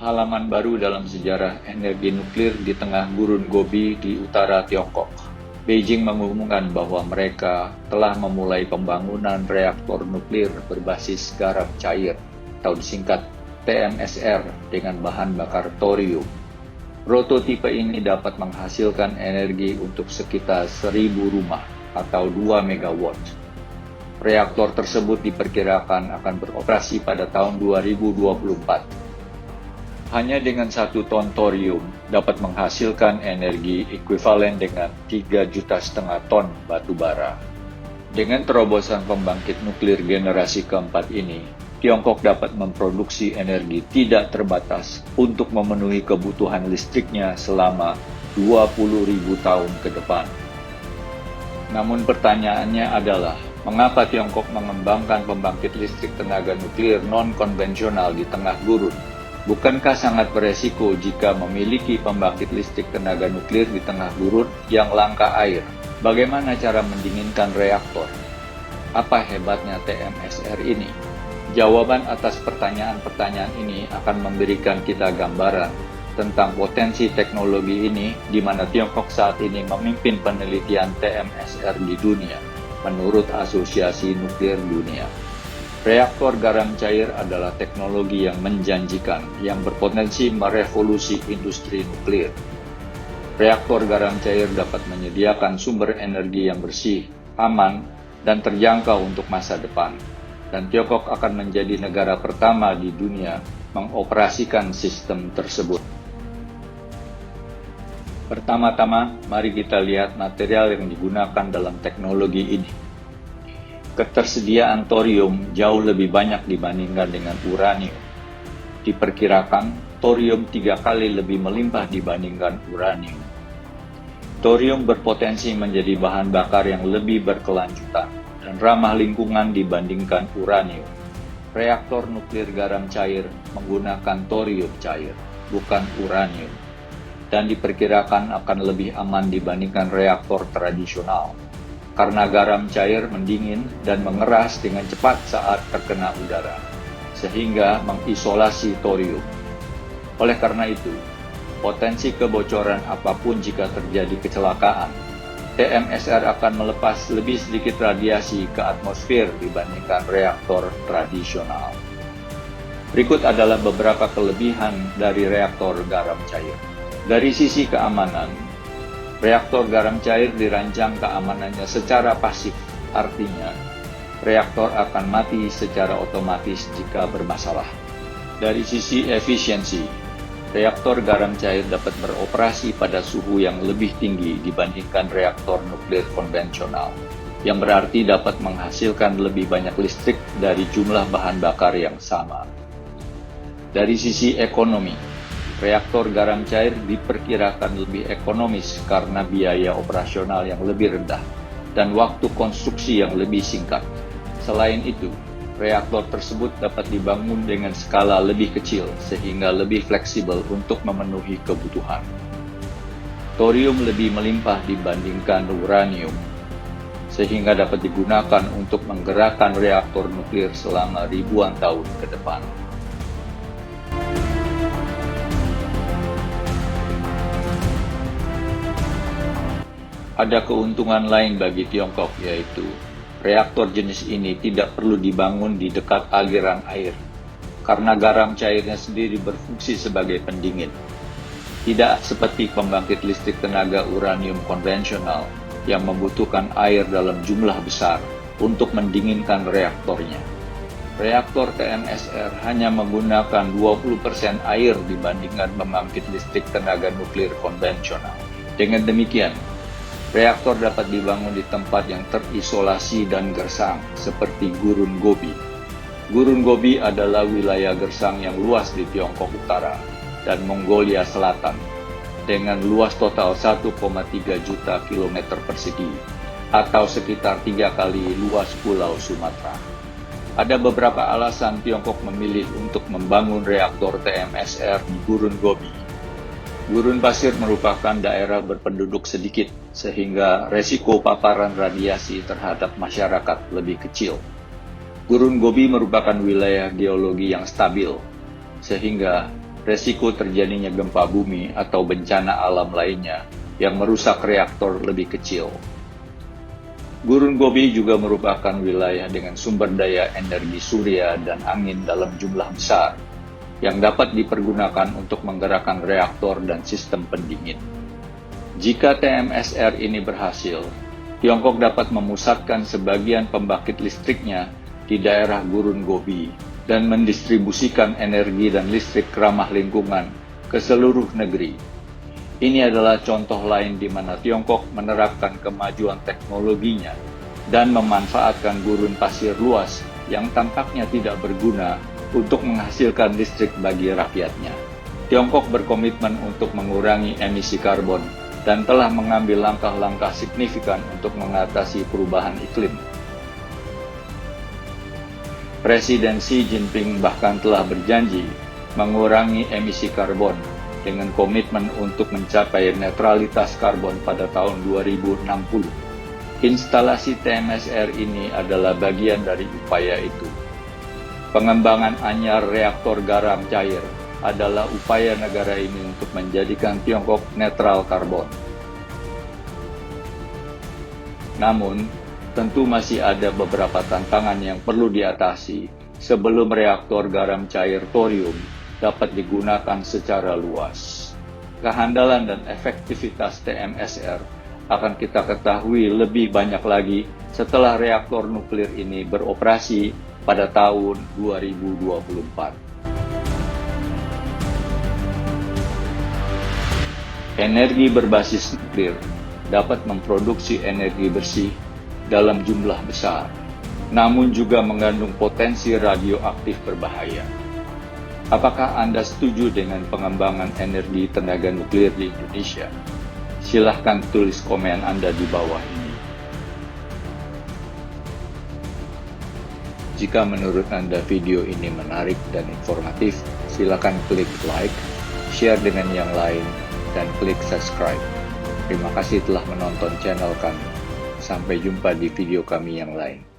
halaman baru dalam sejarah energi nuklir di tengah gurun Gobi di utara Tiongkok. Beijing mengumumkan bahwa mereka telah memulai pembangunan reaktor nuklir berbasis garam cair, atau disingkat TMSR, dengan bahan bakar thorium. Prototipe ini dapat menghasilkan energi untuk sekitar 1.000 rumah atau 2 megawatt. Reaktor tersebut diperkirakan akan beroperasi pada tahun 2024. Hanya dengan 1 ton thorium dapat menghasilkan energi ekuivalen dengan 3,5 juta ton batu bara. Dengan terobosan pembangkit nuklir generasi keempat ini, Tiongkok dapat memproduksi energi tidak terbatas untuk memenuhi kebutuhan listriknya selama 20.000 tahun ke depan. Namun pertanyaannya adalah, mengapa Tiongkok mengembangkan pembangkit listrik tenaga nuklir non-konvensional di tengah gurun? Bukankah sangat beresiko jika memiliki pembangkit listrik tenaga nuklir di tengah gurun yang langka air? Bagaimana cara mendinginkan reaktor? Apa hebatnya TMSR ini? Jawaban atas pertanyaan-pertanyaan ini akan memberikan kita gambaran tentang potensi teknologi ini, di mana Tiongkok saat ini memimpin penelitian TMSR di dunia, menurut Asosiasi Nuklir Dunia. Reaktor garam cair adalah teknologi yang menjanjikan, yang berpotensi merevolusi industri nuklir. Reaktor garam cair dapat menyediakan sumber energi yang bersih, aman, dan terjangkau untuk masa depan. Dan Tiongkok akan menjadi negara pertama di dunia mengoperasikan sistem tersebut. Pertama-tama, mari kita lihat material yang digunakan dalam teknologi ini. Ketersediaan thorium jauh lebih banyak dibandingkan dengan uranium. Diperkirakan, thorium 3 kali lebih melimpah dibandingkan uranium. Thorium berpotensi menjadi bahan bakar yang lebih berkelanjutan dan ramah lingkungan dibandingkan uranium. Reaktor nuklir garam cair menggunakan thorium cair, bukan uranium, dan diperkirakan akan lebih aman dibandingkan reaktor tradisional, karena garam cair mendingin dan mengeras dengan cepat saat terkena udara, sehingga mengisolasi thorium. Oleh karena itu, potensi kebocoran apapun jika terjadi kecelakaan, TMSR akan melepas lebih sedikit radiasi ke atmosfer dibandingkan reaktor tradisional. Berikut adalah beberapa kelebihan dari reaktor garam cair. Dari sisi keamanan, reaktor garam cair dirancang keamanannya secara pasif, artinya reaktor akan mati secara otomatis jika bermasalah. Dari sisi efisiensi, reaktor garam cair dapat beroperasi pada suhu yang lebih tinggi dibandingkan reaktor nuklir konvensional, yang berarti dapat menghasilkan lebih banyak listrik dari jumlah bahan bakar yang sama. Dari sisi ekonomi, reaktor garam cair diperkirakan lebih ekonomis karena biaya operasional yang lebih rendah dan waktu konstruksi yang lebih singkat. Selain itu, reaktor tersebut dapat dibangun dengan skala lebih kecil sehingga lebih fleksibel untuk memenuhi kebutuhan. Thorium lebih melimpah dibandingkan uranium, sehingga dapat digunakan untuk menggerakkan reaktor nuklir selama ribuan tahun ke depan. Ada keuntungan lain bagi Tiongkok, yaitu reaktor jenis ini tidak perlu dibangun di dekat aliran air, karena garam cairnya sendiri berfungsi sebagai pendingin. Tidak seperti pembangkit listrik tenaga uranium konvensional yang membutuhkan air dalam jumlah besar untuk mendinginkan reaktornya. Reaktor TMSR hanya menggunakan 20% air dibandingkan pembangkit listrik tenaga nuklir konvensional. Dengan demikian, reaktor dapat dibangun di tempat yang terisolasi dan gersang, seperti Gurun Gobi. Gurun Gobi adalah wilayah gersang yang luas di Tiongkok Utara dan Mongolia Selatan, dengan luas total 1,3 juta kilometer persegi, atau sekitar 3 kali luas Pulau Sumatera. Ada beberapa alasan Tiongkok memilih untuk membangun reaktor TMSR di Gurun Gobi. Gurun pasir merupakan daerah berpenduduk sedikit, sehingga resiko paparan radiasi terhadap masyarakat lebih kecil. Gurun Gobi merupakan wilayah geologi yang stabil, sehingga resiko terjadinya gempa bumi atau bencana alam lainnya yang merusak reaktor lebih kecil. Gurun Gobi juga merupakan wilayah dengan sumber daya energi surya dan angin dalam jumlah besar, yang dapat dipergunakan untuk menggerakkan reaktor dan sistem pendingin. Jika TMSR ini berhasil, Tiongkok dapat memusatkan sebagian pembangkit listriknya di daerah Gurun Gobi dan mendistribusikan energi dan listrik ramah lingkungan ke seluruh negeri. Ini adalah contoh lain di mana Tiongkok menerapkan kemajuan teknologinya dan memanfaatkan gurun pasir luas yang tampaknya tidak berguna untuk menghasilkan listrik bagi rakyatnya. Tiongkok berkomitmen untuk mengurangi emisi karbon dan telah mengambil langkah-langkah signifikan untuk mengatasi perubahan iklim. Presiden Xi Jinping bahkan telah berjanji mengurangi emisi karbon dengan komitmen untuk mencapai netralitas karbon pada tahun 2060. Instalasi TMSR ini adalah bagian dari upaya itu. Pengembangan anyar reaktor garam cair adalah upaya negara ini untuk menjadikan Tiongkok netral karbon. Namun, tentu masih ada beberapa tantangan yang perlu diatasi sebelum reaktor garam cair thorium dapat digunakan secara luas. Kehandalan dan efektivitas TMSR akan kita ketahui lebih banyak lagi setelah reaktor nuklir ini beroperasi pada tahun 2024. Energi berbasis nuklir dapat memproduksi energi bersih dalam jumlah besar, namun juga mengandung potensi radioaktif berbahaya. Apakah Anda setuju dengan pengembangan energi tenaga nuklir di Indonesia? Silahkan tulis komen Anda di bawah ini. Jika menurut Anda video ini menarik dan informatif, silakan klik like, share dengan yang lain, dan klik subscribe. Terima kasih telah menonton channel kami. Sampai jumpa di video kami yang lain.